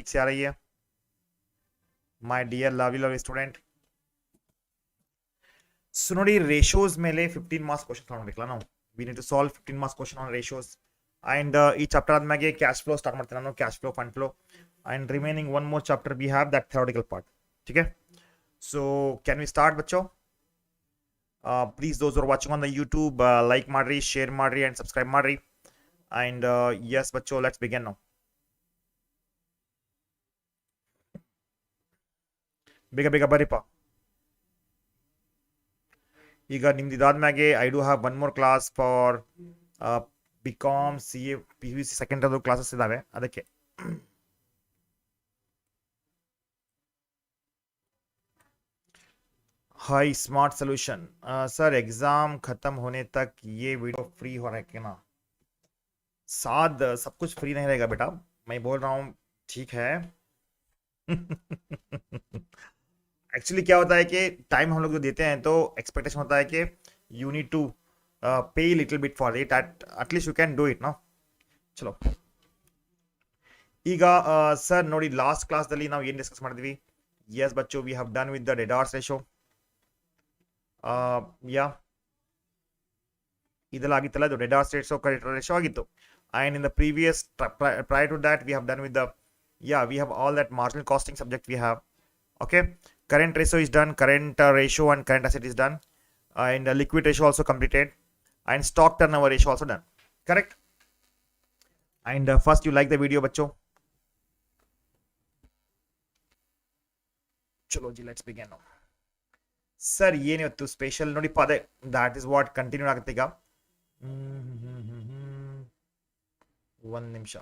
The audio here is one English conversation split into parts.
ठीक से आ रही है my dear lovely student so ನೋಡಿ ರೇಷಿಯೋಸ್ ಮೇಲೆ 15 ಮಾರ್ಕ್ಸ್ ಕ್ವೆಶ್ಚನ್ ತಗೊಂಡಿರಲ್ಲ ನಾವು we need to solve 15 marks question on ratios and ಈ ಚಾಪ್ಟರ್ ಆದ್ಮೇಲೆ ಕ್ಯಾಶ್ ಫ್ಲೋ ಸ್ಟಾರ್ಟ್ ಮಾಡ್ತೀನಿ ನಾನು cash flow fund flow and remaining one more chapter we have that theoretical part ठीक है so can we start बच्चों please those who are watching on the YouTube like ಮಾಡ್ರಿ share ಮಾಡ್ರಿ and subscribe ಮಾಡ್ರಿ and yes बच्चों let's begin now ಬೇಗ ಬೇಗ ಬರಿಪ್ಪ ಈಗ ನಿಮ್ದು ಇದಾದ್ಮೇಲೆ I do have one more class for BCom C A P U C second ಅದು ಕ್ಲಾಸಸ್ ಇದಾವೆ ಅದಕ್ಕೆ hi smart solution sir exam खत्म होने तक ये वीडियो फ्री हो रहा है ना साथ सब कुछ फ्री नहीं रहेगा बेटा मैं बोल रहा हूँ ठीक है एक्चुअली क्या होता है कि टाइम हम लोग जो देते हैं तो एक्सपेक्टेशन होता है कि यू नीड टू पे little bit for it at least you can do it ना चलो ಈಗ ಸರ್ ನೋಡಿ ಲಾಸ್ಟ್ ಕ್ಲಾಸ್ದಲ್ಲಿ ನಾವು ಏನು ಡಿಸ್ಕಸ್ ಮಾಡಿದ್ವಿ ಯಸ್ ಬಚ್ಚೋ we have done with the debtors ratio ಯಾ ಇದೆಲ್ಲ ಆಗಿತ್ತಲ್ಲ ಇದು ಡೆಡಾರ್ಸ್ ರೇಷೋ ಕ್ರೆಡಿಟರ್ ರೇಷೋ ಆಗಿತ್ತು and in the previous prior to that we have done with the we have all that marginal costing subject we have okay current ratio is done current ratio and current asset is done and liquid ratio also completed and stock turnover ratio also done correct and first you like the video bachcho chalo ji let's begin now sir ಏನಿವತ್ತು special ನೋಡಿ ಪದೇ that is what continue ಆಗುತ್ತೆ ಈಗ ಒಂದು ನಿಮಿಷ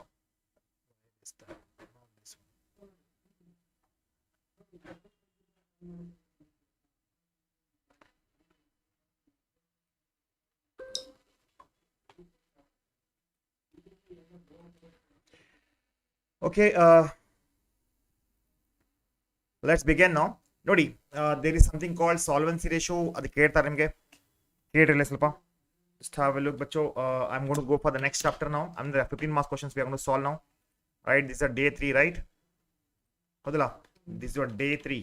okay let's begin now ನೋಡಿ there is something called solvency ratio ಅದು ಕೇಳ್ತಾರೆ ನಿಮಗೆ ಕೇಳಿರಲ್ಲ ಸ್ವಲ್ಪ just have a look bacho I'm going to go for the next chapter now I'm the 15 marks questions we are going to solve now right this is a day 3 right hodala this is your day 3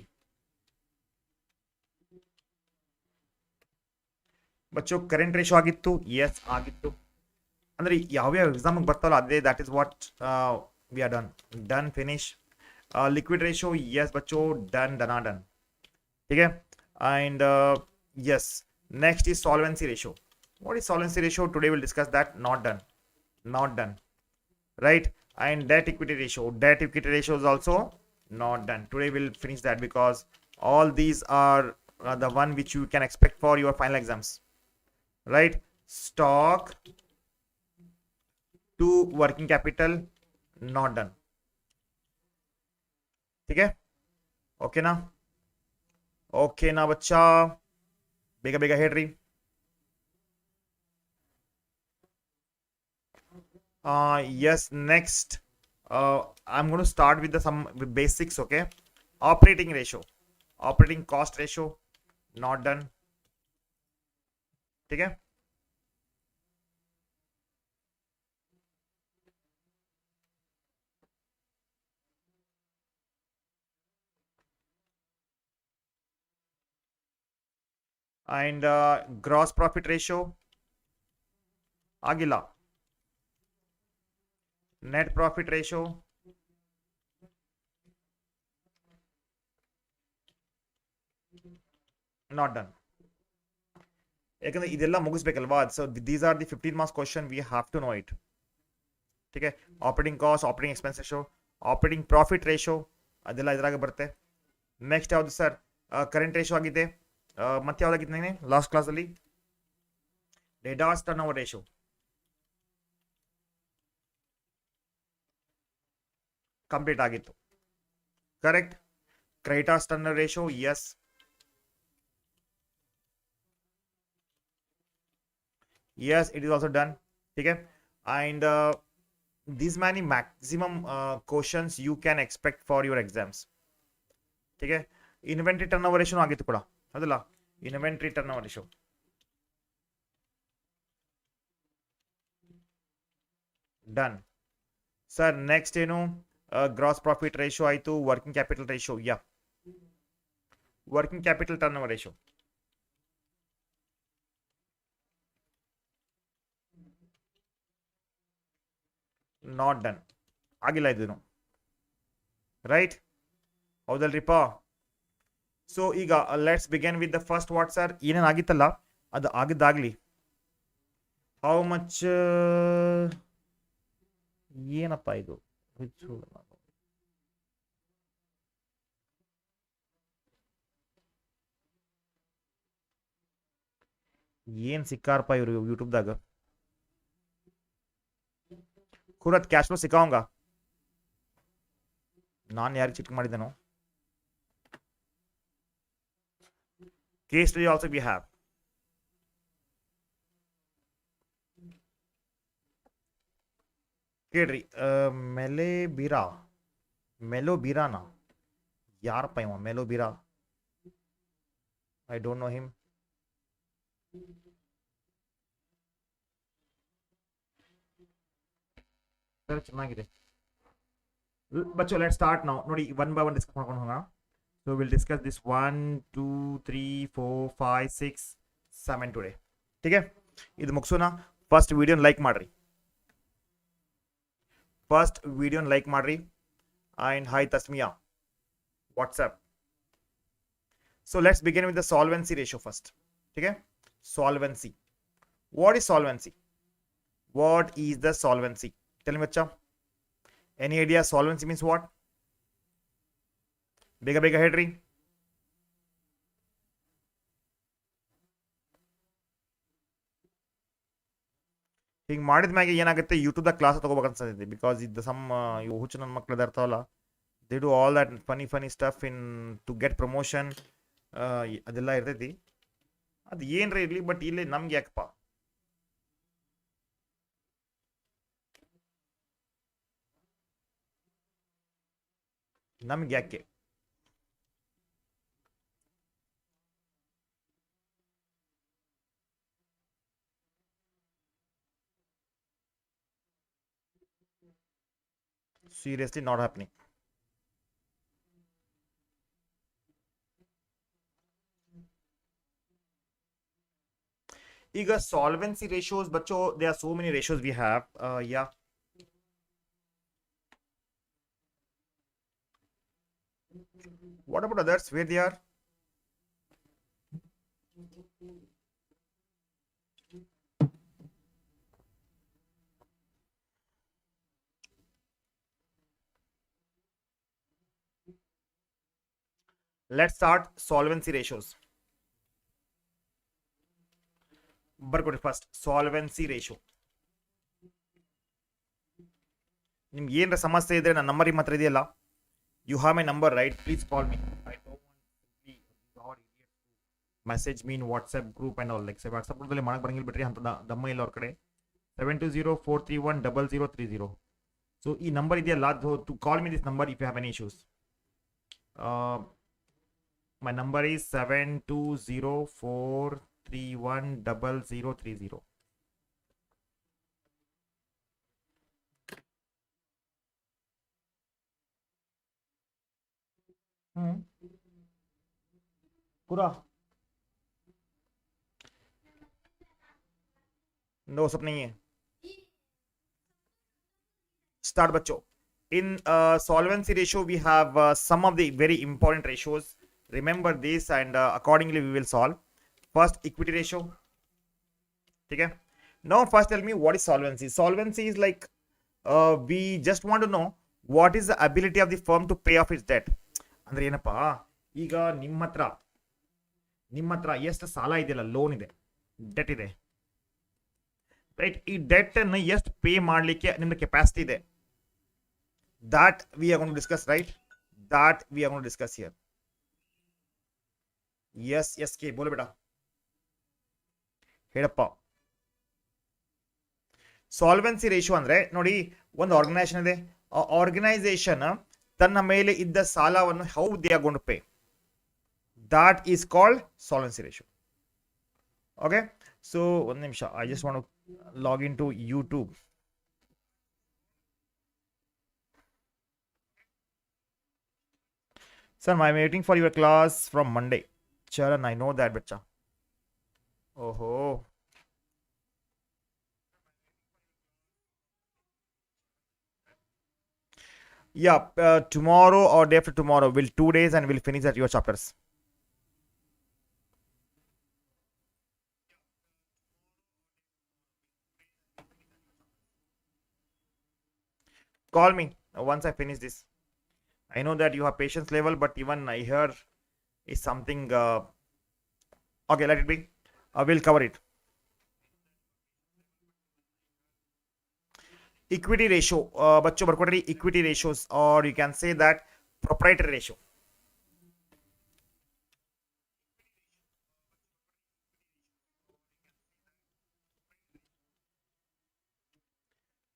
bacho current ratio agittu yes agittu ಅಂದ್ರೆ ಯಾವ ಯಾವ exam ಬರ್ತಾವಲ್ಲ ಅದೇ that is what we are done finish liquid ratio yes bacho done ठीक है and yes next is solvency ratio what is solvency ratio today we'll discuss that not done right and debt equity ratio is also not done today we'll finish that because all these are the one which you can expect for your final exams right stock to working capital not done ठीक है okay ना बच्चा बेगा बेगा head रही yes next I'm going to start with some basics okay operating cost ratio not done ठीक है and gross profit ratio ಆಗಿಲ್ಲ net profit ratio not done ಯಾಕಂದ್ರೆ ಇದೆಲ್ಲ ಮುಗಿಸ್ಬೇಕಲ್ವಾ so these are the 15 marks question we have to know it ठीक है operating cost operating expense ratio operating profit ratio ಅದೆಲ್ಲ ಇದ್ರಾಗ ಬರುತ್ತೆ ನೆಕ್ಸ್ಟ್ ಯಾವುದು ಸರ್ ಕರೆಂಟ್ ರೇಷೋ ಆಗಿದೆ ಮತ್ತೆ ಯಾವ್ದಾಗಿತ್ತು ನನಗೆ ಲಾಸ್ಟ್ ಕ್ಲಾಸಲ್ಲಿ debtors turn over ratio complete ಆಗಿತ್ತು correct creditors turn ratio yes yes it is also done ठीक है and these many maximum questions you can expect for your exams ठीक है इन्वेंटरी टर्नओवर रेशियो ಆಗಿತ್ತು ಕೂಡ ಹೌದಲ್ಲ inventory turnover ratio done sir next ಏನು gross profit ratio ಆಯಿತು, working capital ratio, yeah working capital turn over ratio. Not done, ಆಗಿಲ್ಲ ಇದು, right? ಹೌದಲ್ರಿಪ್ಪ? So ಈಗ let's begin with the first what sir, ಏನೇನು ಆಗಿತ್ತಲ್ಲ ಅದು ಆಗಿದ್ದಾಗಲಿ. ಹೌ ಮಚ್, ಏನಪ್ಪ ಇದು, ಏನ್ ಸಿಕ್ಕಾರಪ್ಪ ಇವರು ಯೂಟ್ಯೂಬ್ದಾಗ. ಕೂರತ್ ಕ್ಯಾಶ್ ಫ್ಲೋ ಸಿಕ್ಕಾವಂಗ, ನಾನು ಯಾರಿಗೆ ಚಿಟ್ ಮಾಡಿದ್ದೇನೋ. Case study also we have. ಕೇಳ್ರಿ, ಮೆಲೆ ಬೀರಾ, ಮೆಲೋ ಬೀರಾನ, ಯಾರಪ್ಪ ಇವ ಮೆಲೋ ಬೀರಾ? I don't know him. ಚೆನ್ನಾಗಿದೆ ಬಚ್ಚೋ. ಲೆಟ್ ಸ್ಟಾರ್ಟ್ ನಾವು. ನೋಡಿ, ಒನ್ ಬೈ ಒನ್ ಡಿಸ್ಕಸ್ ಮಾಡ್ಕೊಂಡು ಹೋಗೋಣ. So will discuss this 1 2 3 4 5 6 7 today. ठीक है, ಇದು ಮುಗಿಸೋಣ. ಫಸ್ಟ್ ವಿಡಿಯೋನ ಲೈಕ್ ಮಾಡ್ರಿ, ಫಸ್ಟ್ ವಿಡಿಯೋನ ಲೈಕ್ ಮಾಡ್ರಿ. And hi Tasmiya, WhatsApp. So let's begin with the solvency ratio first. ठीक है, solvency. What is solvency? What is the solvency? Tell me बच्चा, any idea solvency means what? ಬೇಗ ಬೇಗ ಹೇಳ್ರಿ. ಹಿಂಗೆ ಮಾಡಿದ ಮ್ಯಾಗೆ ಏನಾಗುತ್ತೆ, ಯೂಟ್ಯೂಬ್ದಾಗ ಕ್ಲಾಸ್ ತಗೋಬೇಕು ಅನ್ಸತೈತಿ. ಬಿಕಾಸ್ ಇದು ಸಮ್ ಇವು ಹುಚ್ಚು ನನ್ನ ಮಕ್ಳು ಇರ್ತಾವಲ್ಲ, they do all that funny stuff in to get promotion, ಅದೆಲ್ಲ ಇರ್ತೈತಿ. ಅದು ಏನ್ರ ಇರಲಿ, ಬಟ್ ಇಲ್ಲಿ ನಮ್ಗೆ ಯಾಕಪ್ಪ, ನಮ್ಗೆ ಯಾಕೆ? Seriously not happening. ಈಗ solvency ratios बच्चों, there are so many ratios we have. Yeah, what about others, where they are? Let's start solvency ratios. ಬರ್ಕೊಡಿ ಫಸ್ಟ್ ಸಾಲ್ವೆನ್ಸಿ ರೇಷಿಯೋ. ನಿಮ್ಗೆ ಏನರ ಸಮಸ್ಯೆ ಇದ್ರೆ ನನ್ನ ನಂಬರ್ ನಿಮ್ಮ ಹತ್ರ ಇದೆಯಲ್ಲ, you have my number right, please call me. I don't message mean WhatsApp group and all. Like WhatsApp ಗ್ರೂಪಲ್ಲಿ ಮಾಡಕ್ಕೆ ಬರಂಗಿಲ್ಲ ಬಿಟ್ರಿ, ಅಂತ ದಮ್ಮ ಇಲ್ಲ ಅವ್ರ ಕಡೆ. 7204310030. ಸೊ ಈ ನಂಬರ್ ಇದೆಯಲ್ಲ, to call me this number if you have any issues. My number is 7204310030. पूरा नो सब नहीं है. स्टार्ट बच्चों. In solvency ratio we have some of the very important ratios. Remember this and accordingly we will solve. First, equity ratio. Okay, now first tell me what is solvency. Solvency is like we just want to know what is the ability of the firm to pay off its debt. ಅಂದ್ರೆ ಏನಪ್ಪ, ಈಗ ನಿಮ್ಮ ಹತ್ರ ಎಷ್ಟು ಸಾಲ ಇದೆಯಲ್ಲ, loan ಇದೆ, debt ಇದೆ, ರೈಟ್? ಈ ಡೆಟ್ ಅನ್ನು ಎಷ್ಟು ಪೇ ಮಾಡಲಿಕ್ಕೆ ನಿಮ್ದು ಕೆಪಾಸಿಟಿ ಇದೆ, that we are going to discuss, right? That we are going to discuss here. yes ke bole beta, ಹೇಳಪ್ಪ. ಸಾಲ್ವೆನ್ಸಿ ರೇಷಿಯೋ ಅಂದ್ರೆ ನೋಡಿ, ಒಂದು ಆರ್ಗನೈಸೇಷನ್ ಇದೆ, ಆ ಆರ್ಗನೈಸೇಷನ್ ತನ್ನ ಮೇಲೆ ಇದ್ದ ಸಾಲವನ್ನು how they are going to pay, that is called solvency ratio. Okay, so one ನಿಮಿಷ, I just want to log into YouTube. Sir, I'm waiting for your class from Monday. Charan, I know that, bacha. Oh, yeah. Tomorrow or day after tomorrow, will 2 days and we'll finish at your chapters. Call me once I finish this. I know that you have patience level, but even I hear is something. Okay, let it be. We'll cover it. Equity ratio, बच्चों ಬರ್ಕೊಡ್ರಿ equity ratios, or you can say that proprietary ratio.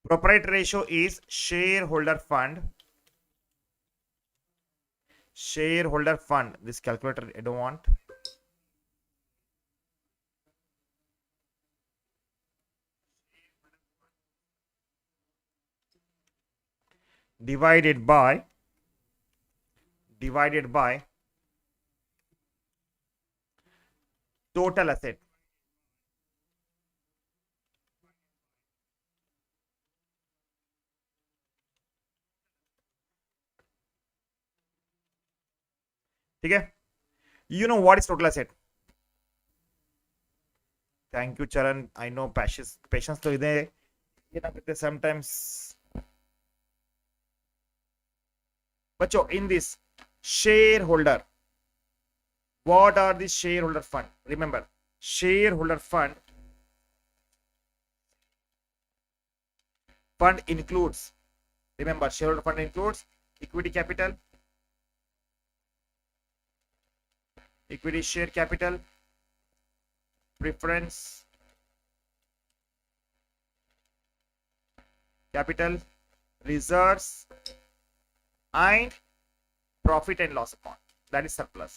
Proprietary ratio is shareholder fund. This calculator I don't want. Divided by total asset. ठीक है? You know what is total asset? Thank you, Charan. I know patience तो ಇದೆ ಏನಾಗುತ್ತೆ sometimes. बच्चों, in this shareholder, what are the shareholder fund? Remember, shareholder fund includes, remember, shareholder fund includes equity capital, equity share capital, preference capital, reserves, and profit and loss account. That is surplus.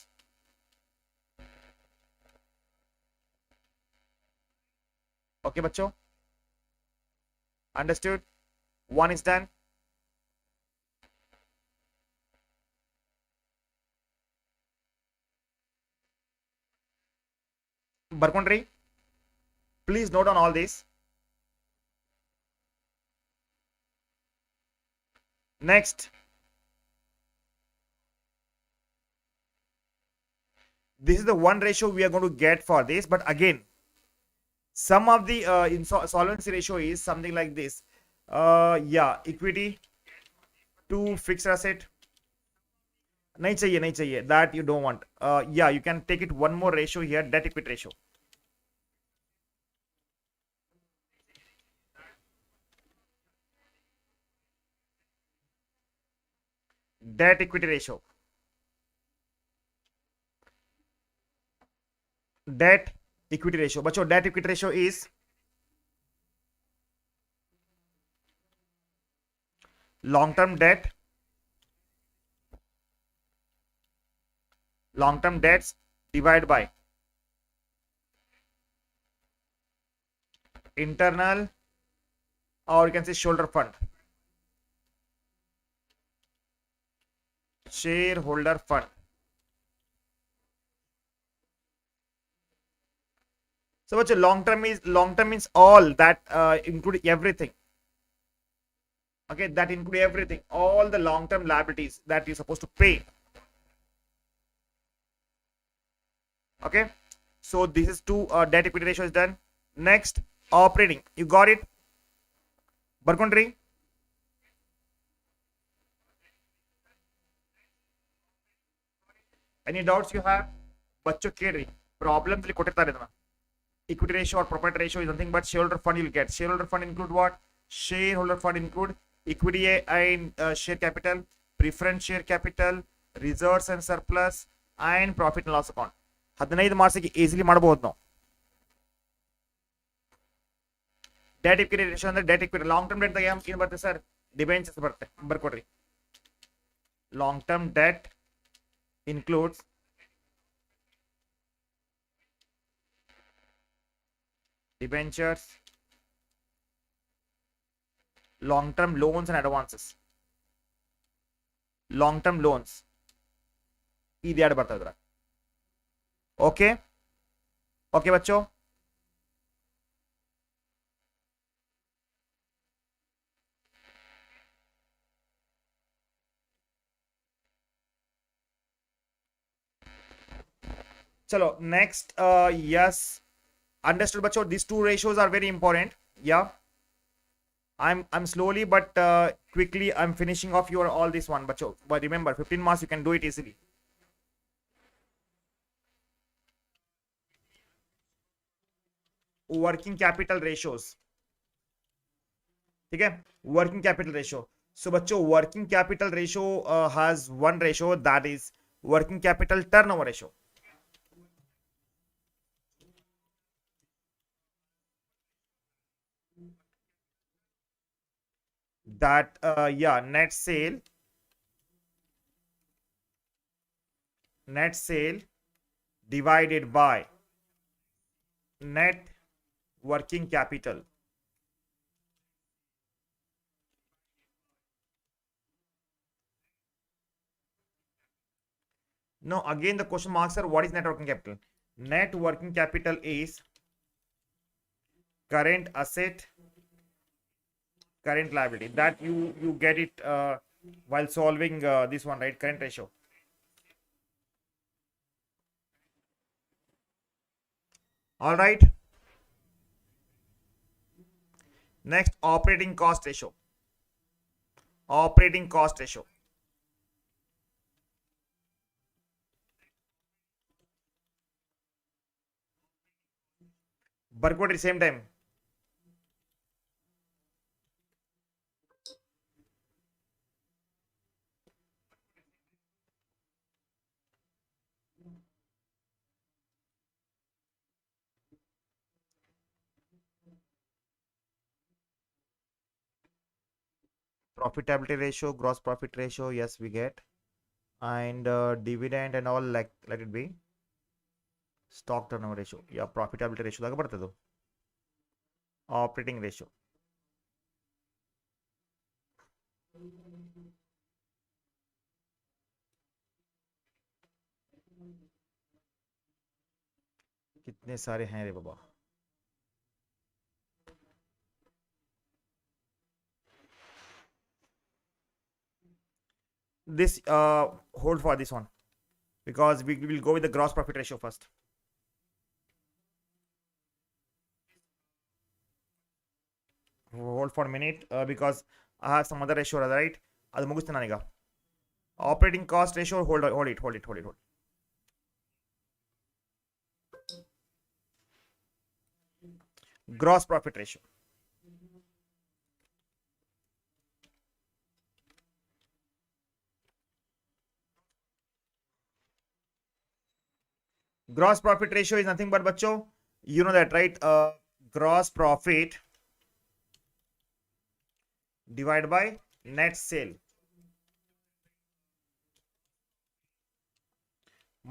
Okay, बच्चों? Understood? One is done. ಬರ್ಕೊಂಡ್ರಿ? Please note on all this. Next, this is the one ratio we are going to get for this, but again, some of the solvency ratio is something like this. Yeah, equity to fixed asset. नहीं चाहिए that you don't want. Yeah, you can take it one more ratio here, debt equity ratio. Debt equity ratio. Debt equity ratio. बच्चों, debt equity ratio is long-term debts divided by internal, or you can say shareholder fund. Shareholder fund. So what's a long term means all that include everything. Okay, that include everything, all the long term liabilities that you're supposed to pay. Okay, so this is two, debt equity ratio is done. Next, operating. You got it? ಬರ್ಕೊಂಡ್ರಿ? Any doubts you have? बच्चों ಕೇಳ್ರಿ, problems ಇಲ್ಲಿ ಕೊಟ್ಟಿರ್ತಾರೆ ಇದನ್ನ. Equity ratio or proprietary ratio is nothing but shareholder fund you'll get. Shareholder fund include what? Shareholder fund include equity and share capital, preference share capital, reserves and surplus, and profit and loss account. 15 ಮಾರ್ಕ್ಸ್ಗೆ easily ಮಾಡಬಹುದು ನಾವು. Debt equity ratio ಅಂದ್ರೆ debt equity long term debt ಏನು ಬರುತ್ತೆ sir? Debentures ಬರುತ್ತೆ, ಬರ್ಕೊಡ್ರಿ. Long term debt includes debentures, long term loans and advances. Long term loans, ಇದೆರಡು ಬರ್ತಾ ಇದ್ರ. ಓಕೆ ಓಕೆ ಬಚ್ಚೋ. चलो next, yes, understood बच्चों. These two ratios are very important. Yeah, I'm slowly but quickly I'm finishing off your all this one बच्चों. But remember 15 marks, you can do it easily. Working capital ratios, ठीक है. Working capital ratio. So बच्चों working capital ratio has one ratio, that is working capital turnover ratio. That yeah, net sale divided by net working capital. No, again the question marks are, what is net working capital? Net working capital is current asset, current liability. That you get it while solving this one, right? Current ratio. All right. Next, operating cost ratio. Operating cost ratio. Barcode at the same time. Profitability ratio, gross profit ratio, yes, we get. And dividend and all, like, let it be. Stock turnover ratio. Yeah, profitability ratio daga ಬರ್ತದೆ. Operating ratio. कितने सारे हैं रे बाबा. This hold for this one, because we will go with the gross profit ratio first. Hold for a minute, because I have some other ratio, right? ಅದು ಮುಗಿಸ್ತೀನಿ ನಾನೀಗ. Operating cost ratio, hold it. Gross profit ratio. Gross profit ratio is nothing but, बच्चों, you know that, right? Gross profit divided by net sale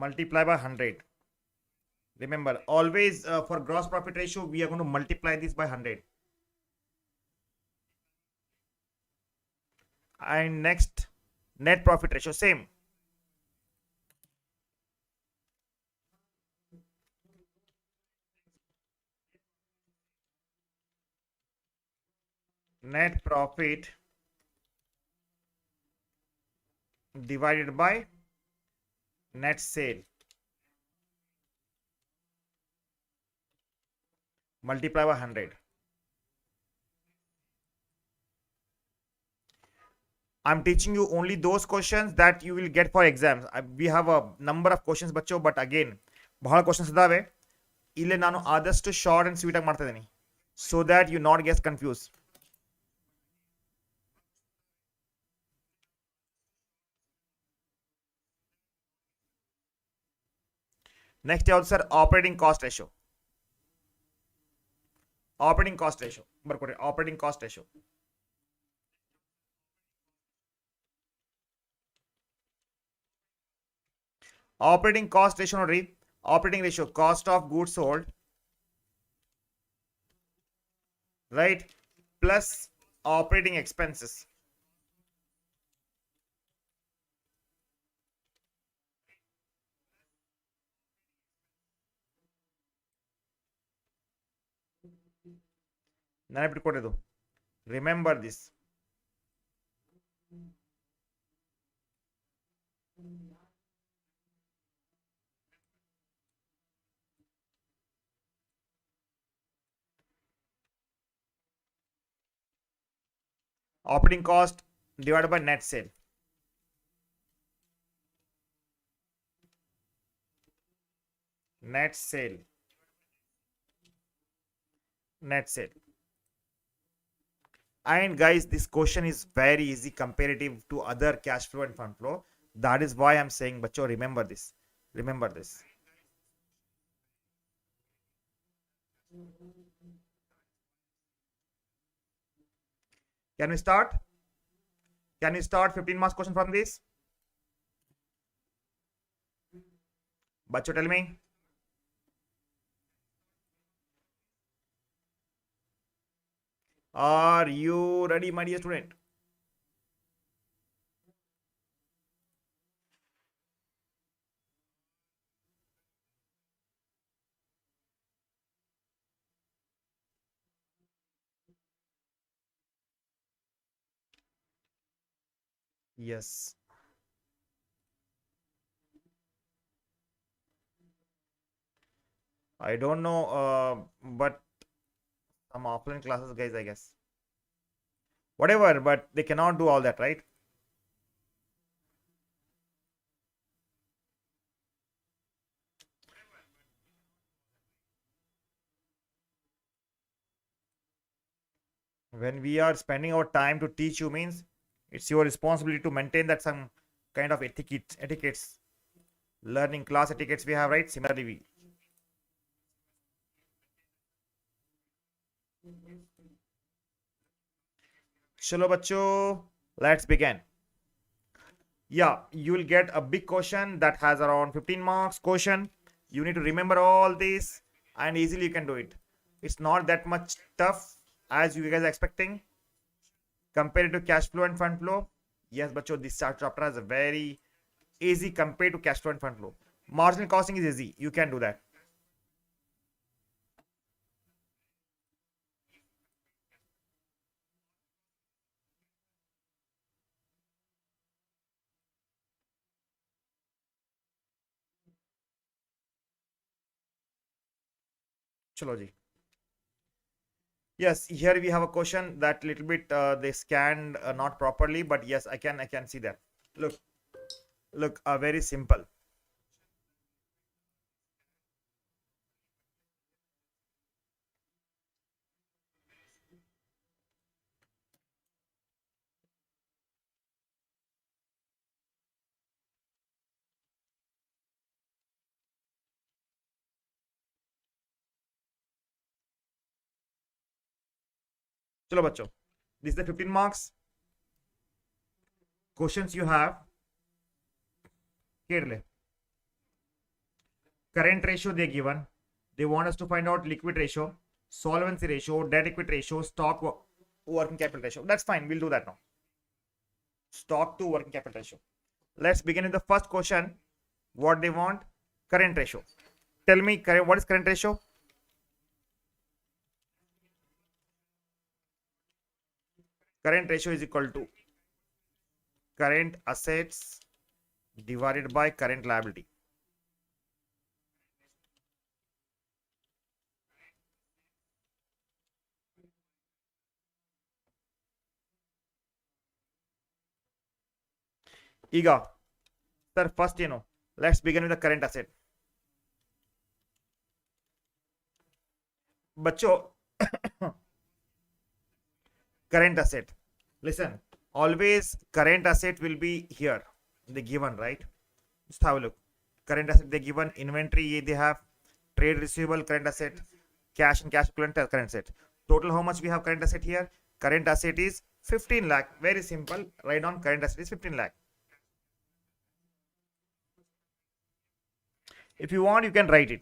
multiply by 100. Remember, always for gross profit ratio, we are going to multiply this by 100. And next, net profit ratio, same. Net profit divided by net sale multiply by 100. I'm teaching you only those questions that you will get for exams. We have a number of questions ಬಚ್ಚೋ, but again ಬಹಳ questions ಇದಾವೆ. ಇಲ್ಲಿ ನಾನು ಆದಷ್ಟು short and sweet ಆಗಿ ಮಾಡ್ತಾ ಇದ್ದೀನಿ, so that you not get confused. Next ಯಾವ್ದು ಸರ್? Operating cost ratio. Operating cost ratio ಬರ್ಕೊಡ್ರಿ. Operating cost ratio. Operating cost ratio ನೋಡ್ರಿ. Operating ratio, cost of goods sold, right, plus operating expenses. ನೆನಪಿಟ್ಕೊಡೋದು. Remember this. Operating cost divided by net sale. Net sale. Net sale. And guys, this question is very easy comparative to other cash flow and fund flow. That is why I'm saying, bacho, remember this. Remember this. Can we start? Can we start 15 marks question from this? Bacho, tell me. Are you ready, my dear student? Yes. I don't know, but some offline classes, guys, I guess. Whatever, but they cannot do all that, right? When we are spending our time to teach you means it's your responsibility to maintain that some kind of etiquettes, learning class etiquettes we have, right? Similarly, we. Chalo bachcho, let's begin. Yeah, you will get a big question that has around 15 marks question. You need to remember all this and easily you can do it. It's not that much tough as you guys are expecting compared to cash flow and fund flow. Yes, but this chapter is a very easy compared to cash flow and fund flow. Marginal costing is easy. You can do that. Chalo ji. Yes, here we have a question that little bit they scanned not properly, but yes, I can see that. Look, very simple. Chalo bachcho. This is the 15 marks questions you have. Kerle. Current ratio they given. They want us to find out liquid ratio, solvency ratio, debt equity ratio, working capital ratio. That's fine. We'll do that now. Stock to working capital ratio. Let's begin with the first question. What they want? Current ratio. Tell me, what is current ratio? Current ratio is equal to current assets divided by current liability. Ega, sir, first, let's begin with the current asset. Bachcho, current asset. Listen, always current asset will be here. The given, right? Just have a look. Current asset they given, inventory they have, trade receivable current asset, cash and cash equivalent current asset. Total how much we have current asset here? Current asset is 15 lakh. Very simple. Write down current asset is 15 lakh. If you want, you can write it.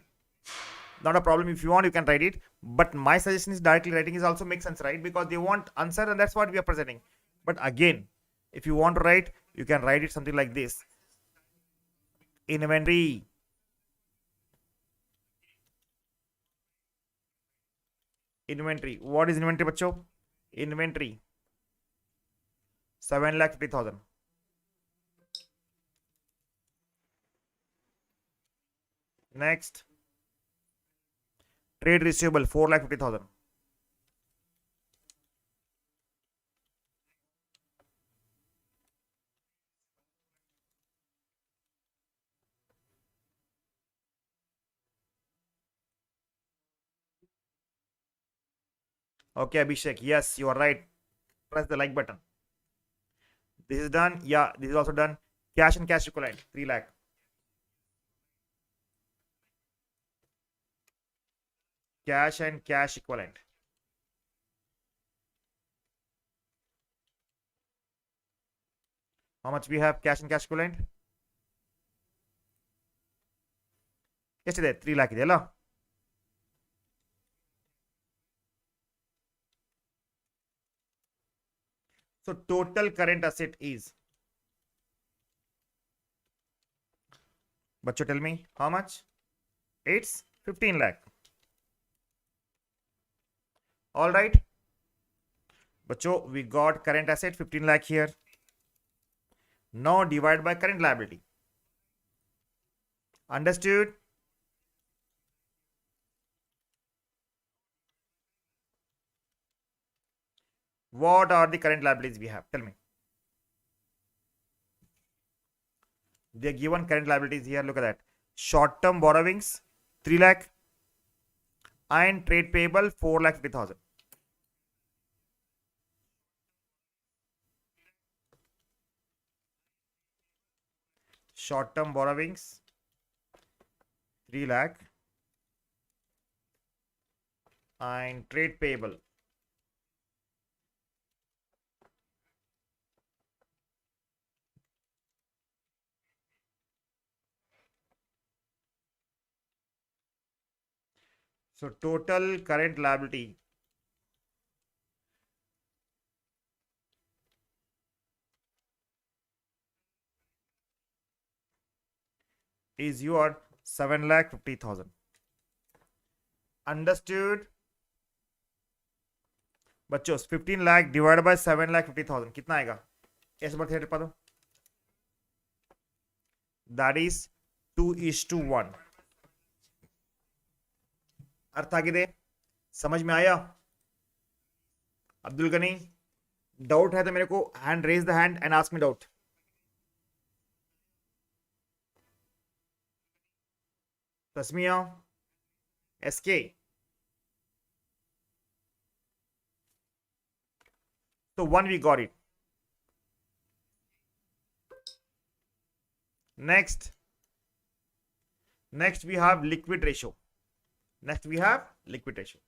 Not a problem. If you want, you can write it. But my suggestion is directly writing is also makes sense, right? Because they want answer and that's what we are presenting. But again, if you want to write, you can write it something like this. Inventory. Inventory, what is inventory बच्चों? Inventory 7,50,000. Next, trade receivable 4,50,000. Okay, Abhishek, yes, you are right. Press the like button. This is done. Yeah, this is also done. Cash and cash equivalent 3 lakh. Cash and cash equivalent. How much we have cash and cash equivalent? ಎಷ್ಟಿದೆ? 3 lakh ಇದೆಯಲ್ಲ? So total current asset is, Bacho, tell me how much? It's 15 lakh. All right. Bacho, we got current asset 15 lakh here. Now divide by current liability. Understood? What are the current liabilities we have? Tell me. They are given current liabilities here. Look at that. Short-term borrowings 3 lakh and trade payable 4,50,000. Short-term borrowings 3 lakh and trade payable. So total current liability is your 7,50,000. Understood? बच्चों 15 lakh divide by 7,50,000 कितना आएगा? ऐसे बार theatre पा दो. That is 2:1. अर्थ आगे दे. समझ में आया? अब्दुल गनी, डाउट है तो मेरे को hand raise the hand and ask me doubt. Tasmiya, SK. So one we got it. Next we have liquid ratio. Next we have liquid ratio.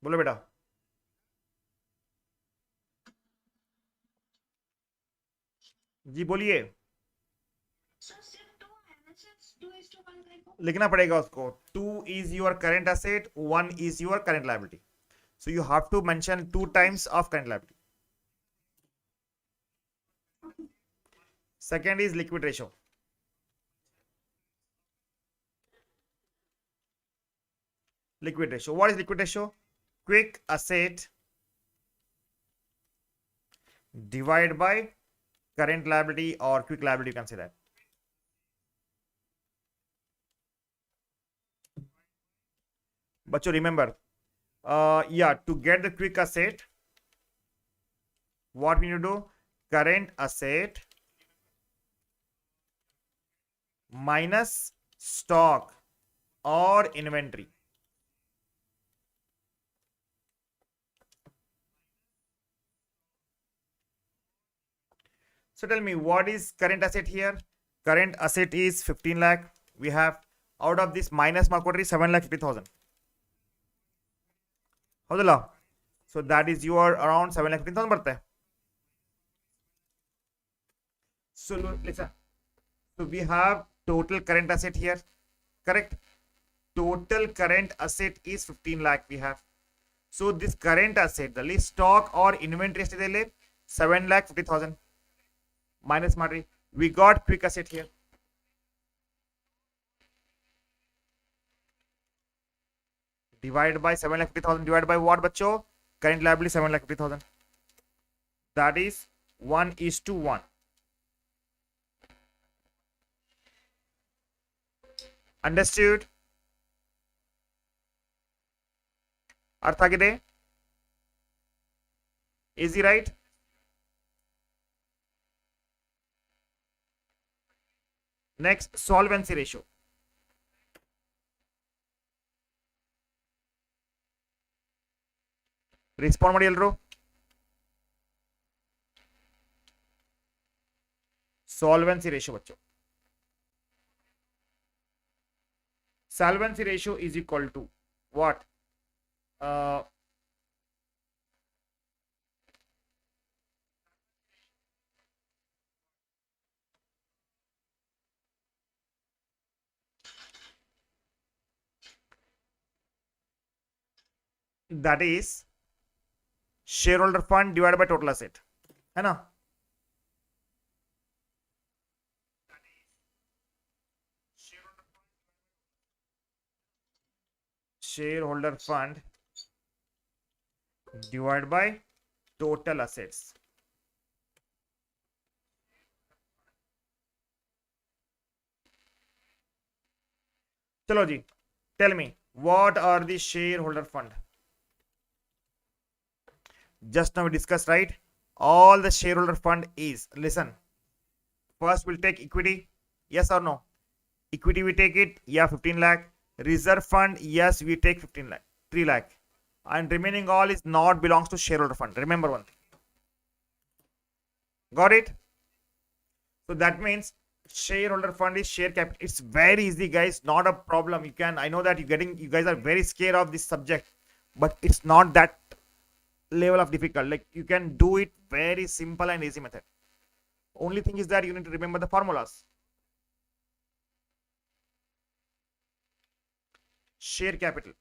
बोलो बेटा. जी बोलिए. लिखना पड़ेगा उसको. 2 is your current asset, 1 is your current liability. So you have to mention 2 times of current liability. Second is liquid ratio. Liquid ratio. What is liquid ratio? Quick asset divided by current liability or quick liability, you can say that. But you remember, yeah, to get the quick asset, what we need to do? Current asset minus stock or inventory. So tell me, what is current asset here? Current asset is 15 lakh. We have out of this minus market 7,50,000. How so that is your around 7,50,000 बढ़ता है. So listen. So we have total current asset here. Correct? Total current asset is 15 lakh we have. So this current asset, the list stock or inventory 7,50,000 minus money. We got quick asset here. Divide by 7,50,000 divide by what बच्चों, current liability 7,50,000, that is 1:1. Understood? अर्थ आಗಿದೆ? Easy, right? Next, solvency ratio. Respond ಮಾಡಿ ಎಲ್ರು. Solvency ratio बच्चों. Solvency ratio is equal to what? That is shareholder fund divided by total asset, है ना? Shareholder fund divided by total assets. चलो जी, tell me what are the shareholder fund? Just now we discussed, right? All the shareholder fund is, listen, first we'll take equity, yes or no? Equity we take it, yeah, 15 lakh. Reserve fund, yes, we take 15 lakh, 3 lakh, and remaining all is not belongs to shareholder fund. Remember one thing. Got it? So that means shareholder fund is share capital. It's very easy, guys, not a problem. You can, I know that you guys are very scared of this subject, but it's not that level of difficult. Like, you can do it very simple and easy method. Only thing is that you need to remember the formulas. Share capital.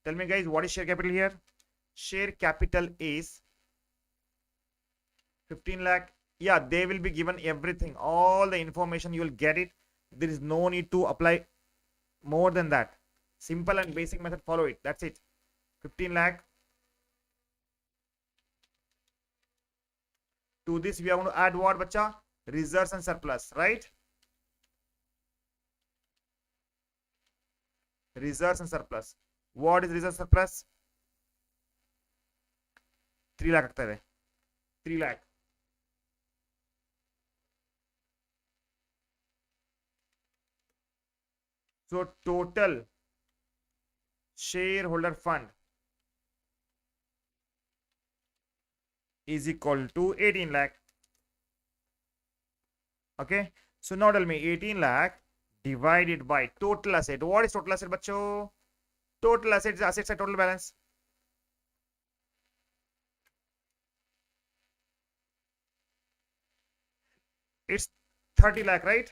Tell me, guys, what is share capital here? Share capital is 15 lakh. Yeah, they will be given everything, all the information, you will get it. There is no need to apply more than that. Simple and basic method, follow it. That's it. 15 lakh. To this we are going to add what, bacha? Reserves and surplus, right? Reserves and surplus. What is reserve surplus? 3 lakh ಆಗ್ತಾ ಇದೆ. 3 lakh. So total shareholder fund is equal to 18 lakh. Okay. So now tell me, 18 lakh divided by total asset. What is total asset, bacho? Total assets, assets at total balance. It's 30 lakh, right?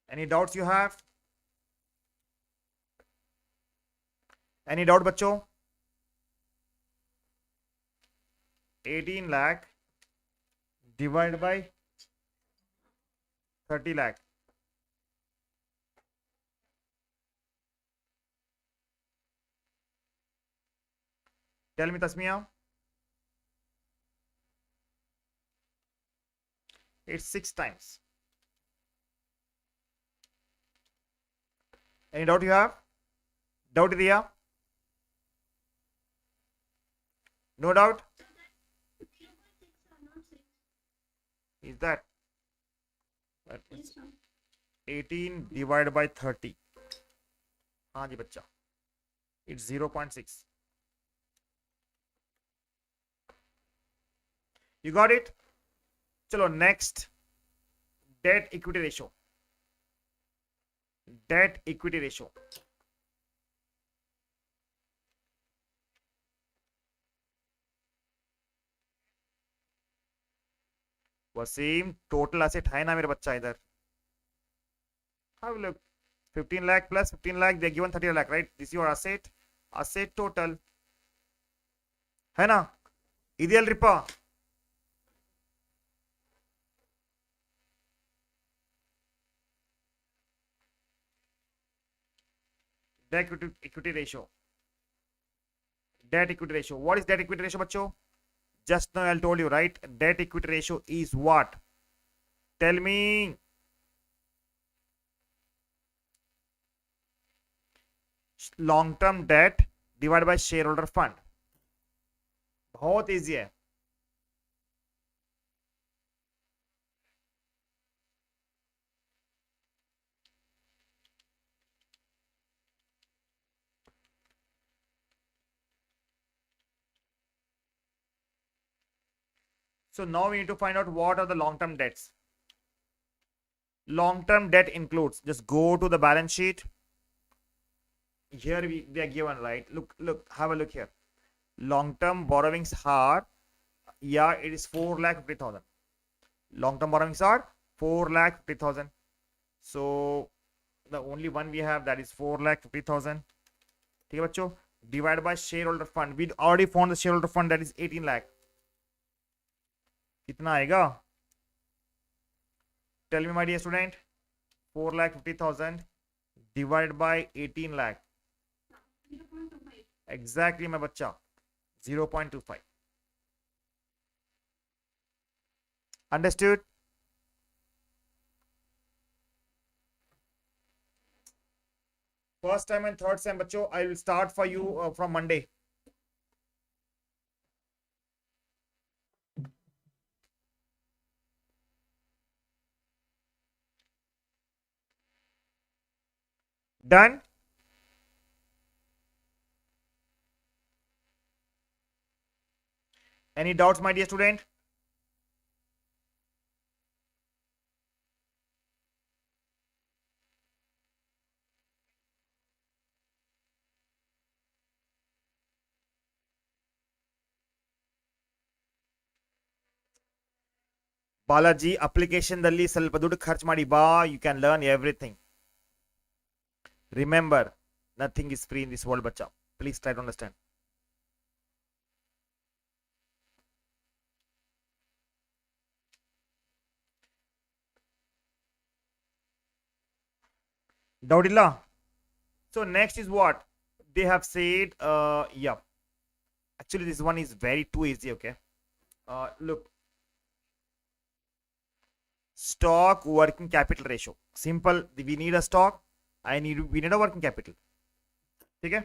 Any doubts you have? Any doubt, बच्चों? 18 lakh divided by 30 lakh. Tell me, Tasmia. It's 6 times. Any doubt you have? Doubt idea? No doubt? Is that? 18 divided by 30. हाँ जी बच्चा. It's 0.6. You got it? चलो next. Debt equity ratio. Debt equity ratio. Waseem, total asset है ना मेरे बच्चा इधर. Have a look. 15 lakh plus 15 lakh, they are given 30 lakh, right? This is your asset. Asset total. है ना? Ideal Ripa. equity ratio. Debt equity ratio. What is debt equity ratio, बच्चों? Just now I told you, right? Debt equity ratio is what? Tell me. Long term debt divided by shareholder fund. बहुत easy है. So now we need to find out what are the long term debts. Long term debt includes, just go to the balance sheet. Here we are given, right? Look, have a look here. Long term borrowings are, yeah, it is 4,50,000. Long term borrowings are 4,50,000. So the only one we have, that is 4,50,000. ठीक है बच्चों. Divided by shareholder fund. We already found the shareholder fund, that is 18 lakh. कितना आएगा? Tell me, my dear student. 4,50,000 divided by 18 lakh. Exactly, my बच्चा. 0.25. Understood? First time and third time, बच्चों, I will start for you from Monday. Done? Any doubts, my dear student? Balaji ಅಪ್ಲಿಕೇಶನ್ದಲ್ಲಿ ಸ್ವಲ್ಪ ದುಡ್ಡು ಖರ್ಚು ಮಾಡಿ ಬಾ, you can learn everything. Remember, nothing is free in this world ಬಚ್ಚಾ. Please try to understand. Doubt ಇಲ್ಲ? So next is what they have said. Yeah, actually this one is very too easy. Okay, look, stock working capital ratio. Simple. We need a stock. We need a working capital. Okay.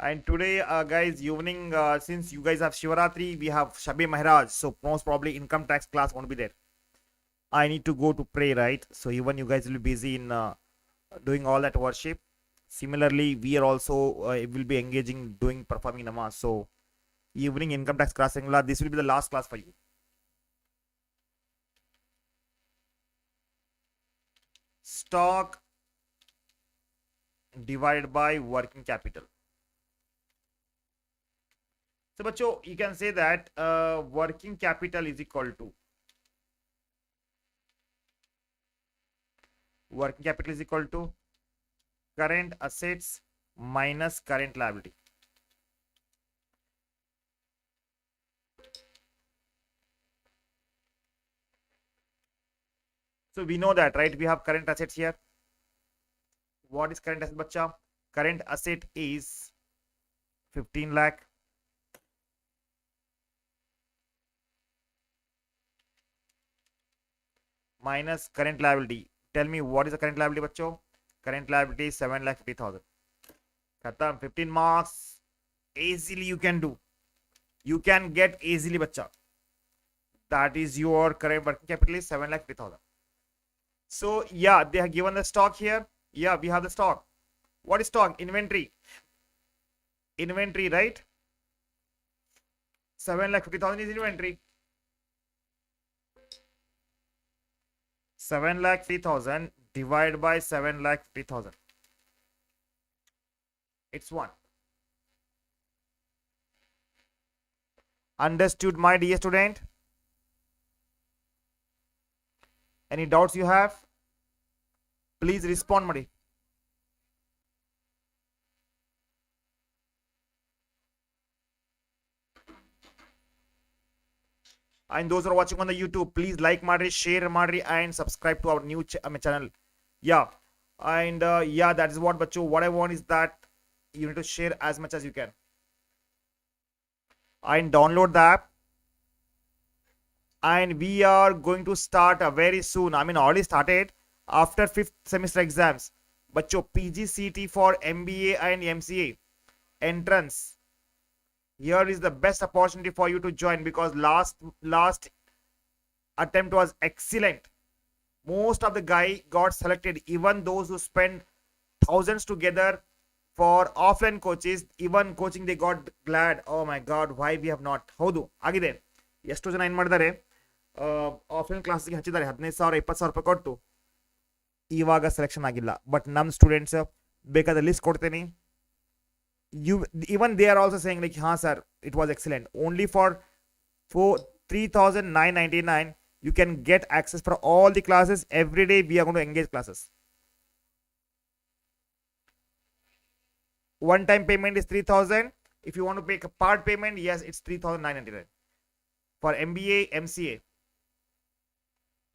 And today, guys, evening, since you guys have Shivaratri, we have Shabi Maharaj. So most probably income tax class won't be there. I need to go to pray, right? So even you guys will be busy in doing all that worship. Similarly, we are also will be engaging doing performing namaz. So evening income tax class, this will be the last class for you. Stock divided by working capital. So बच्चों, you can say that working capital is equal to current assets minus current liability. So we know that, right? We have current assets here. What is current asset, bacha? Current asset is 15 lakh. Minus current liability. Tell me what is the current liability, बच्चों? Current liability is 7,50,000. खत्म. 15 marks. Easily you can do. You can get easily, बच्चा. That is your current working capital is 7,50,000. So yeah, they have given the stock here. Yeah, we have the stock. What is stock? Inventory. Inventory, right? 7,50,000 is inventory. 7,50,000 divided by 7,50,000. It's 1. Understood, my dear student? Any doubts you have? Please respond, Madi. And those who are watching on the YouTube, please like madri, share madri, and subscribe to our new channel. Yeah, and yeah, that is what bacho. What I want is that you need to share as much as you can and download the app. And we are going to start very soon. I mean, already started after fifth semester exams. Bacho, PGCT for MBA and MCA entrance. Here is the best opportunity for you to join because last attempt was excellent. Most of the guy got selected, even those who spend thousands together for offline coaches, even coaching they got glad. Oh my god, why we have not. ಹೌದು ಆಗಿದೆ. ಎಷ್ಟು ಜನ ಏನ್ ಮಾಡಿದ್ದಾರೆ, offline ಕ್ಲಾಸ್ಗೆ ಹಚ್ಚಿದ್ದಾರೆ 15,000 20,000 ರೂಪಾಯಿ ಕೊಟ್ಟು, ಇವಾಗ ಸೆಲೆಕ್ಷನ್ ಆಗಿಲ್ಲ. ಬಟ್ ನಮ್ಮ ಸ್ಟೂಡೆಂಟ್ಸ್ ಬೇಕಾದ ಲಿಸ್ಟ್ ಕೊಡ್ತೀನಿ. You even they are also saying like, ha sir, it was excellent. Only for 3,999 you can get access for all the classes. Every day we are going to engage classes. One time payment is 3,000. If you want to make a part payment, yes, it's 3,999 for MBA MCA.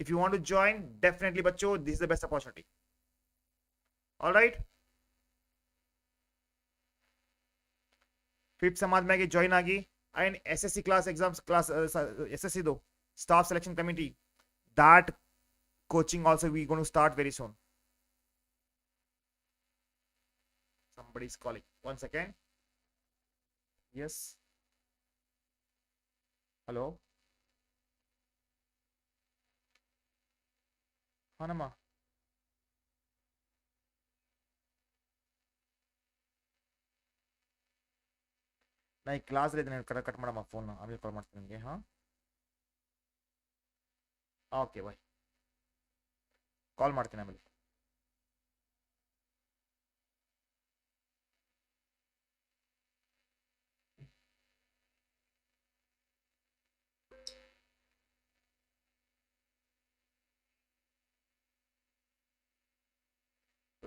If you want to join, definitely bacho, this is the best opportunity. All right, fifth समाज में join आगी. And SSC class exams class SSC दो staff selection committee, that coaching also we going to start very soon. Somebody is calling. One second. Yes. Hello. Hanama. ನಾ ಈ class ಇದೆ, cut ಮಾಡಮ್ಮ phone, ಆಮೇಲೆ ಕಾಲ್ ಮಾಡ್ತೀನಿ ನಿಮಗೆ. ಹಾಂ, ಓಕೆ ಬಾಯ್, ಕಾಲ್ ಮಾಡ್ತೀನಿ ಆಮೇಲೆ.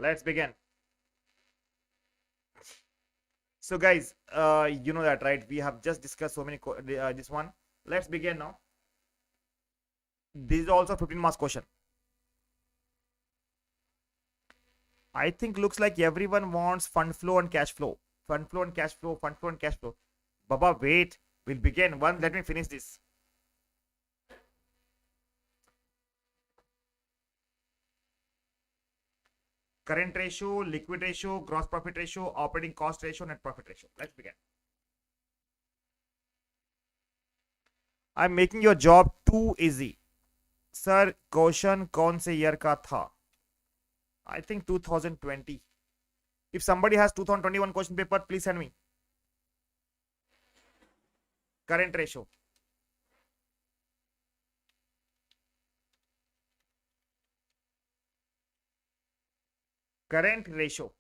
Let's begin. So guys, you know that, right? We have just discussed so many this one. Let's begin now. This is also 15 marks question. I think looks like everyone wants fund flow and cash flow. Fund flow and cash flow, fund flow and cash flow. Baba, wait. We'll begin. One, let me finish this. Current ratio, liquid ratio, gross profit ratio, operating cost ratio, net profit ratio. Let's begin. I'm making your job too easy. Sir, question कौन से year का था? I think 2020. If somebody has 2021 question paper, please send me. Current ratio. Current ratio.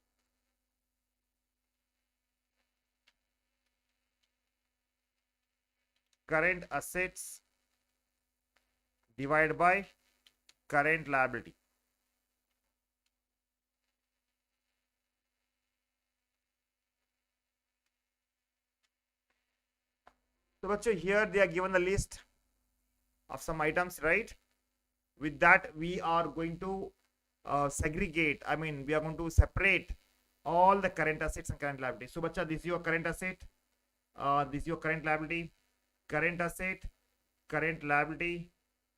Current assets divided by current liability. So, bacho, here they are given the list of some items, right? With that, we are going to segregate. I mean, we are going to separate all the current assets and current liability. So, bacha, this is your current asset. This is your current liability. Current asset, current liability,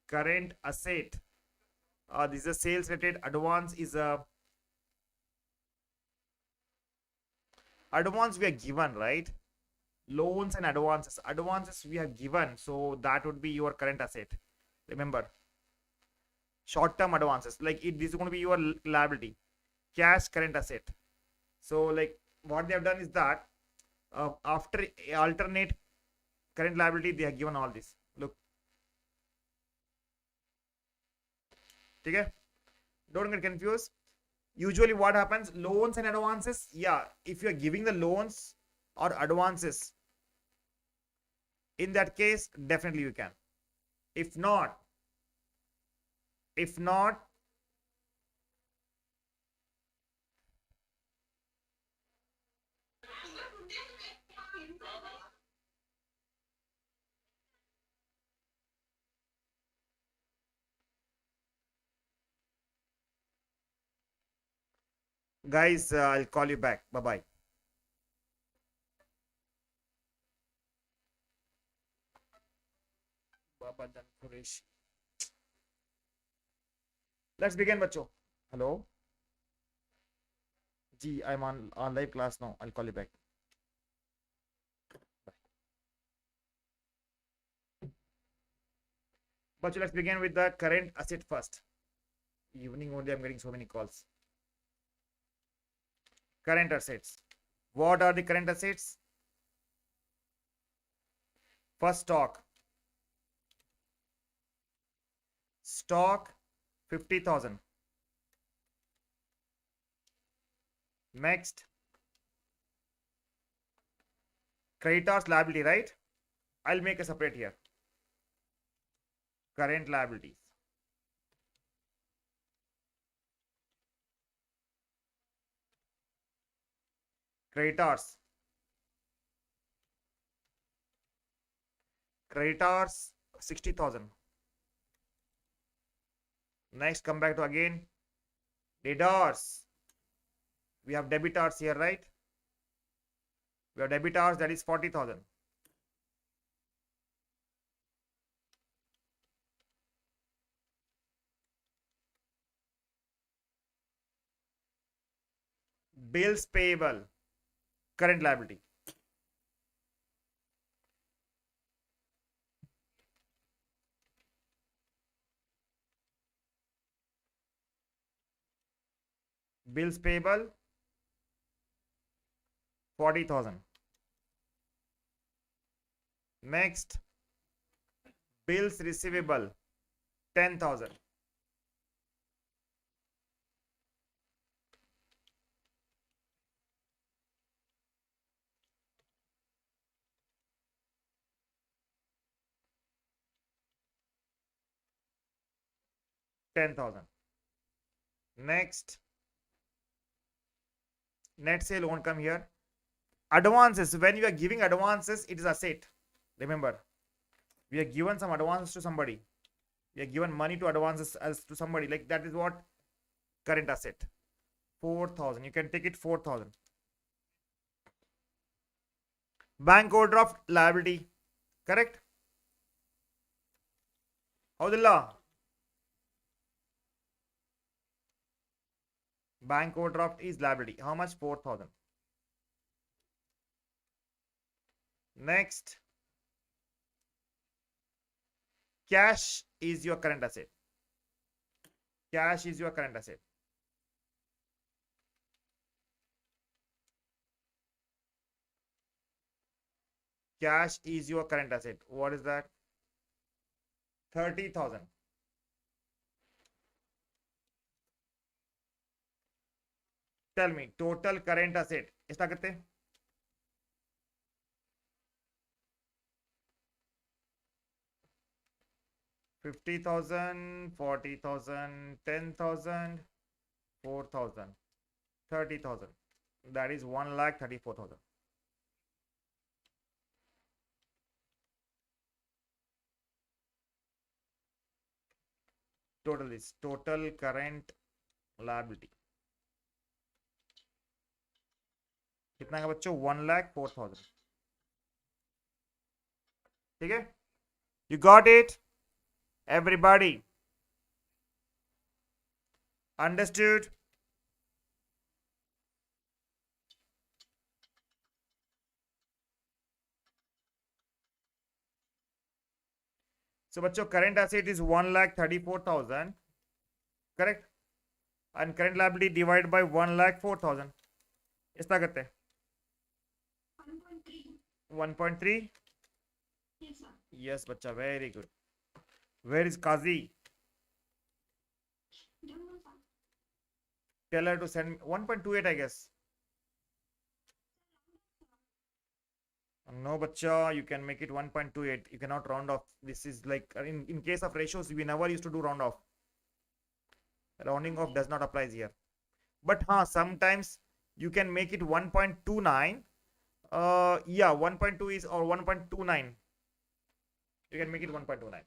current asset. This is a sales related. Advance is a advance we are given, right? Loans and advances. Advances we have given, so that would be your current asset. Remember, short-term advances, like this is going to be your liability. Cash, current asset. So, like what they have done is that after alternate current liability, they have given all this. Look, okay? Don't get confused. Usually, what happens? Loans and advances. Yeah, if you are giving the loans or advances, in that case, definitely you can. If not, Guys, I'll call you back. Bye bye. Let's begin, बच्चों. Hello. Ji, I'm on live class now. I'll call you back. But let's begin with the current asset first. Evening only, I'm getting so many calls. Current assets. What are the current assets? First, stock. Stock 50,000. Next, creditors liability, right? I'll make a separate here. Current liabilities. Creditors. Creditors 60,000. Next, come back to again. Debtors. We have debitors here, right? We have debitors, that is 40,000. Bills payable, current liability. Bills payable 40,000. Next, bills receivable 10,000. Next, net sale won't come here. Advances, when you are giving advances, it is asset. Remember, we are given some advances to somebody. We are given money to advances as to somebody. Like that is what current asset. 4,000. You can take it 4,000. Bank overdraft liability. Correct? Howdillah? Bank overdraft is liability. How much? 4,000. Next, cash is your current asset. Cash is your current asset. Cash is your current asset. What is that? 30,000. Tell me, total current asset. इसका कितने? 50,000, 40,000, 10,000, 4,000, 30,000. That is 1,34,000. Total is total current liability. कितना का बच्चों? 1,04,000. ठीक है? You got it? Everybody understood? So बच्चों current asset is 1,34,000. Correct? And current liability divided by 1,04,000. इसका करते हैं 1.3. Yes बच्चा, very good. Where is Kazi? Tell her to send me 1.28, I guess. No bacha, you can make it 1.28. You cannot round off. This is like in case of ratios, we never used to do round off. Rounding off does not apply here. But sometimes you can make it 1.29. Yeah, 1.2 is or 1.29. You can make it 1.29.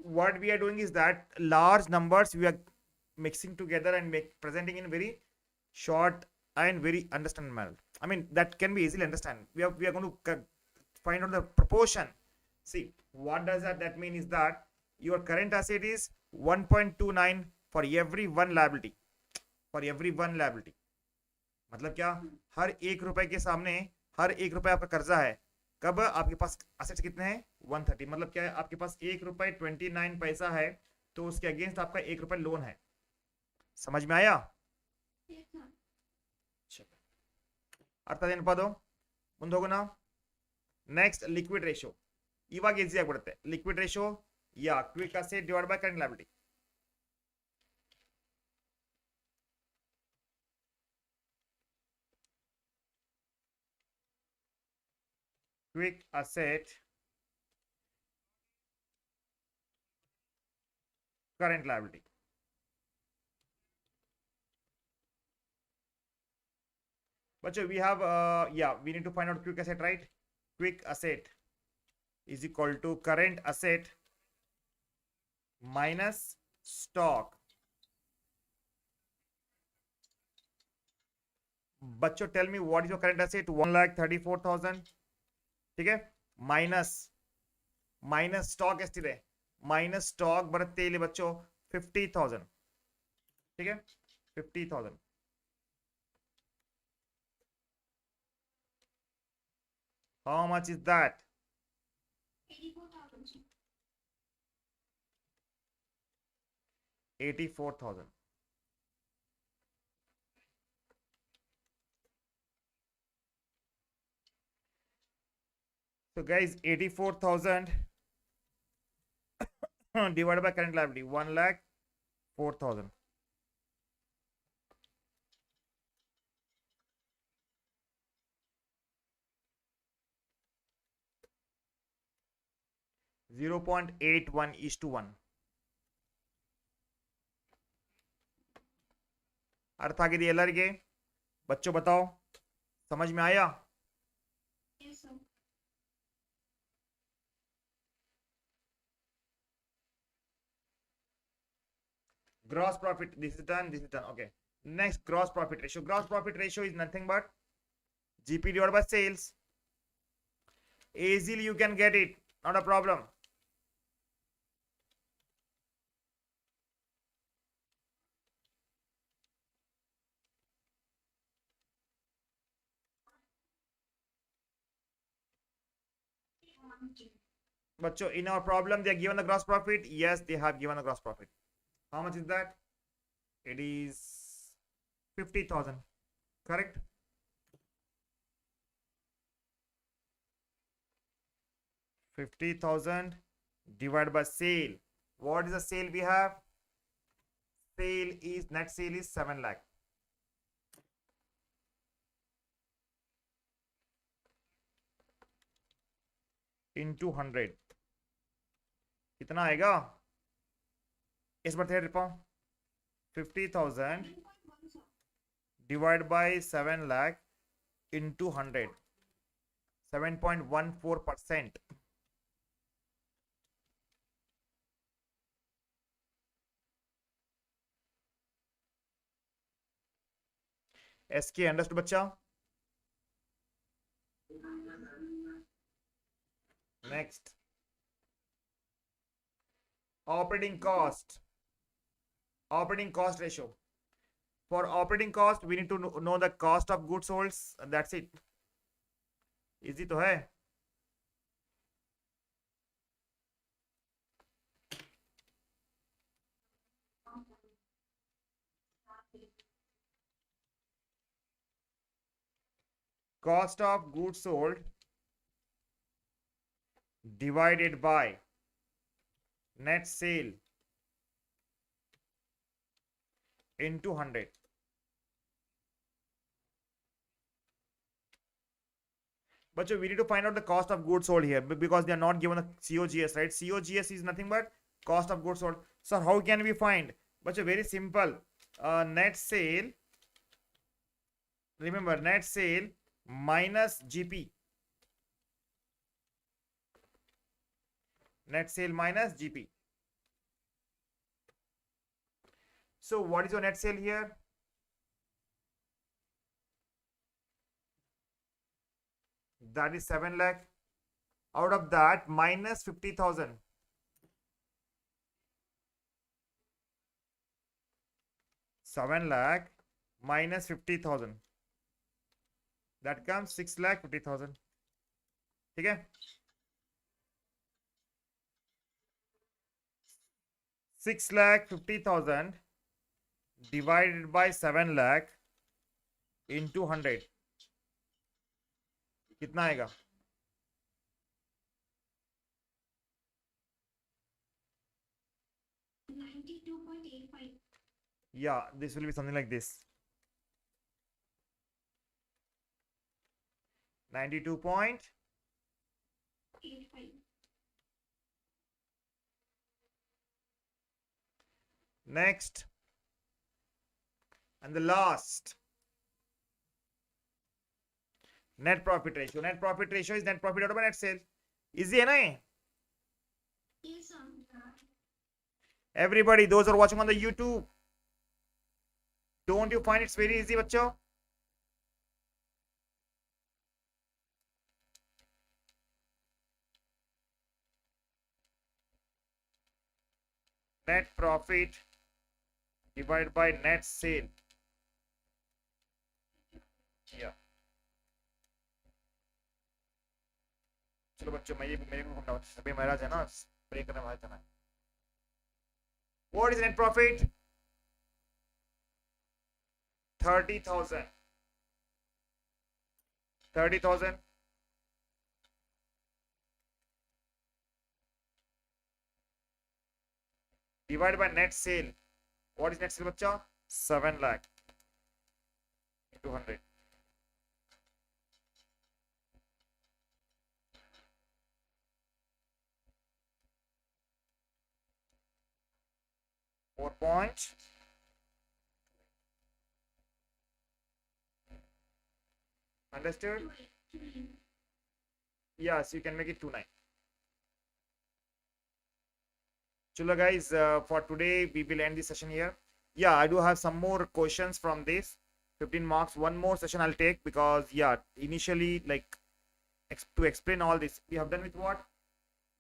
What we are doing is that large numbers we are mixing together and presenting in very short and very understand manner. I mean, that can be easily understand. We are going to find out the proportion. See, what does that mean is that your current asset is 1.29 for every one liability. For every one liability. मतलब क्या, हर एक रुपए के सामने हर एक रुपए आपका कर्जा है. कब आपके पास असेट्स कितने हैं? 130. मतलब क्या है, आपके पास 1 रुपए 29 पैसा है, तो उसके अगेंस्ट आपका 1 रुपए लोन है. समझ में आया? ಅರ್ಥ ಏನಪ್ಪದು? ಮುಂದೆ ಹೋಗೋಣ. Next liquid ratio. ಇವಾಗ ಈಸಿ ಆಗಿಬಿಡುತ್ತೆ. Liquid ratio yeah quick asset divide by current liability. Quick asset current liability. But we have we need to find out quick asset, right? Quick asset is equal to current asset minus stock. बच्चों tell me what is your current asset? 1,34,000. ठीक है, minus stock ಎಷ್ಟಿದೆ? Minus stock ಬರುತ್ತೆ ಇಲ್ಲಿ बच्चों 50,000. ठीक है, 50,000. How much is that? 84,000. So guys, 84,000 divided by current liability, 1,04,000. (0.81:1). अर्थ आगे ಎಲ್ಲರಿಗೆ? बच्चों बताओ, समझ में आया? Yes, sir. Gross profit, this is done, this is done. Okay, next, gross profit ratio. Gross profit ratio is nothing but GP divided by sales. Easily you can get it, not a problem. Bachcho, in our problem, they are given the gross profit. Yes, they have given the gross profit. How much is that? It is 50,000. Correct? $50,000 divided by sale. What is the sale we have? Net sale is 7 lakh. Into 100 कितना आएगा? इस बार थेट रिपा 50,000 divided by 7 lakh into 100, 7.14%. SK understood बच्चा? Next, operating cost ratio. For operating cost, we need to know the cost of goods sold. That's it. Easy तो है. Cost of goods sold divided by net sale into 100. But we need to find out the cost of goods sold here because they are not given a COGS, right? COGS is nothing but cost of goods sold. So how can we find? But very simple. Net sale. Remember, net sale minus GP. Net sale minus GP. So what is your net sale here? That is 7 lakh. Out of that, minus 50,000. Seven lakh minus 50,000. That comes 6,50,000. ठीक है? 6,50,000 divided by 7 lakh into 100. कितना आएगा? Yeah, this will be something like this. 92.85. Next. And the last. Net profit ratio. Net profit ratio is net profit out of net sale. Easy है ना ये? Yes, sir. Everybody, those who are watching on the YouTube, don't you find it's very easy, बच्चों? Net profit divided by net sale. Yeah. चलो बच्चों, मैं ये मेरे को बताओ, अभी महाराज है ना, स्प्रे करने वाला जाना है. What is net profit? 30,000. 30,000 divided by net sale. What is net sale, बच्चा? 7 lakh into 100. .4. Understood? Yes, you can make it 2.9. Chalo guys, for today we will end this session here. Yeah, I do have some more questions from this 15 marks. One more session I'll take, because yeah, initially, like, to explain all this, we have done with what?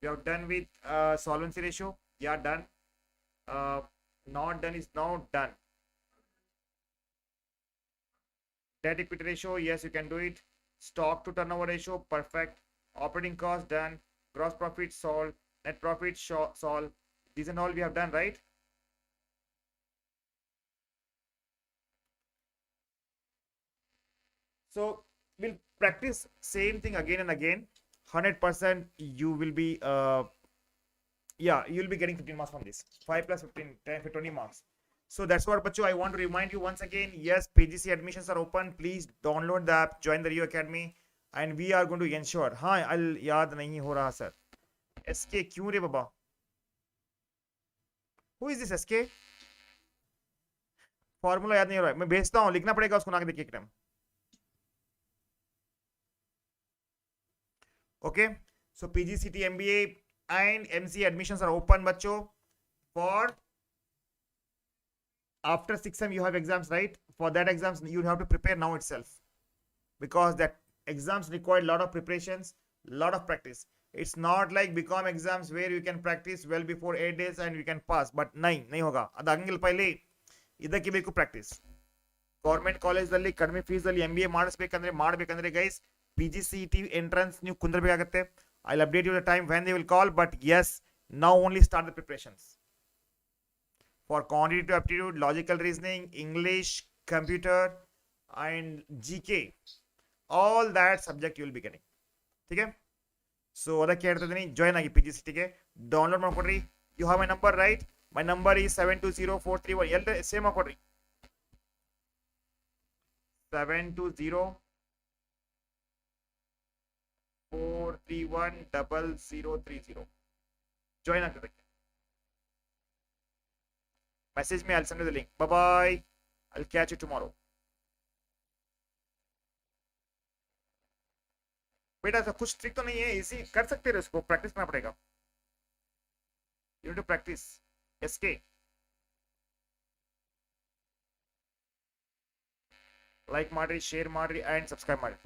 We have done with solvency ratio. Yeah, done. Not done is now done. Debt equity ratio, yes, you can do it. Stock to turnover ratio, perfect. Operating cost, done. Gross profit, solved. Net profit, solved. These and all we have done, right? So we'll practice same thing again and again. 100% you will be yeah, you'll be getting 15 marks from this. 5 plus 15, 10, 20 marks. So that's what, Bacho, I want to remind you once again. Yes, PGC admissions are open. Please download the app, join the Rio Academy, and we are going to ensure. हाँ, I'll याद नहीं हो रहा sir. SK क्यों रे बाबा? Who is this SK? Formula याद नहीं हो रहा है. मैं भेजता हूँ, लिखना पड़ेगा उसको, ना के देखिए एकदम. Okay, so PGCT MBA and MC admissions are open, बच्चों. For after 6M you have exams, right? For that exams you have to prepare now itself, because that exams require a lot of preparations, lot of practice. It's not like BCom exams where you can practice well before 8 days and you can pass, but नहीं होगा. ಅದಾಗಂಗಿಲ್ಲ ಪೈಲಿ ಇದಕ್ಕೆ ಬೇಕು practice. Government ಕಾಲೇಜಲ್ಲಿ ಕಡಿಮೆ fees ಅಲ್ಲಿ MBA ಮಾಡಬೇಕಂದ್ರೆ guys PGCET entrance ನೀವು ಕುಂದ್ರಬೇಕಾಗುತ್ತೆ. I'll update you the time when they will call, but yes, now only start the preparations. For quantitative aptitude, logical reasoning, English, computer, and GK, all that subject you will be getting. ठीक है? So ಅದಕ್ಕೆ ಹೇಳ್ತಾ ಇದ್ದೀನಿ, join ಆಗಿ PGCET ಗೆ, download ಮಾಡ್ಕೊಡ್ರಿ. You have my number, right? My number is 720431. ಎಲ್ಲ same ಮಾಡ್ಕೊಡ್ರಿ. 720-431-0030. Join ಆಗ್ತದೆ. Message me, I'll send you the link. Bye bye. I'll catch you tomorrow. बेटा ऐसा कुछ ट्रिक तो नहीं है, इसी कर सकते हैं, इसको प्रैक्टिस करना पड़ेगा. You need to practice. SK like ಮಾಡಿರಿ, ಶೇರ್ ಮಾಡಿರಿ ಆ್ಯಂಡ್ ಸಬ್ಸ್ಕ್ರೈಬ್ ಮಾಡಿರಿ.